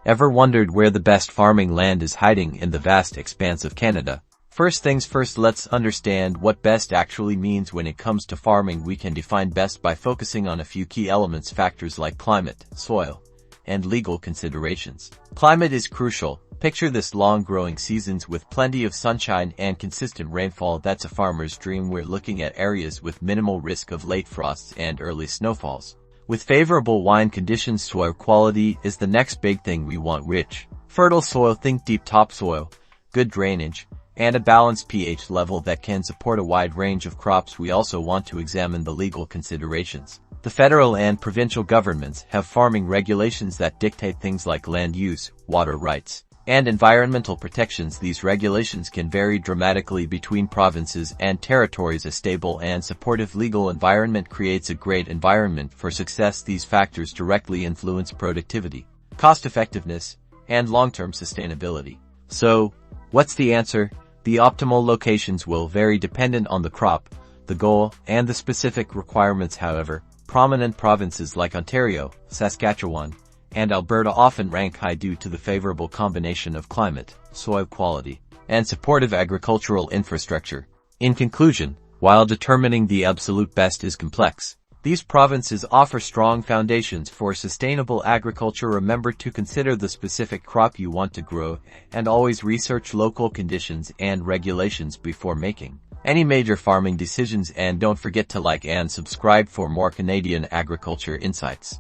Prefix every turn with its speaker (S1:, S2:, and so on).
S1: Ever wondered where the best farming land is hiding in the vast expanse of Canada? First things first, let's understand what best actually means when it comes to farming. We can define best by focusing on a few key elements, factors like climate, soil, and legal considerations. Climate is crucial. Picture this: long growing seasons with plenty of sunshine and consistent rainfall. That's a farmer's dream. We're looking at areas with minimal risk of late frosts and early snowfalls. With favorable wine conditions, soil quality is the next big thing we want. Rich, fertile soil, think deep topsoil, good drainage, and a balanced pH level that can support a wide range of crops. We also want to examine the legal considerations. The federal and provincial governments have farming regulations that dictate things like land use, water rights, and environmental protections. These regulations can vary dramatically between provinces and territories. A stable and supportive legal environment creates a great environment for success. These factors directly influence productivity, cost-effectiveness, and long-term sustainability. So, what's the answer? The optimal locations will vary dependent on the crop, the goal, and the specific requirements. However, prominent provinces like Ontario, Saskatchewan, and Alberta often rank high due to the favorable combination of climate, soil quality, and supportive agricultural infrastructure. In conclusion, while determining the absolute best is complex, these provinces offer strong foundations for sustainable agriculture. Remember to consider the specific crop you want to grow, and always research local conditions and regulations before making any major farming decisions. And don't forget to like and subscribe for more Canadian agriculture insights.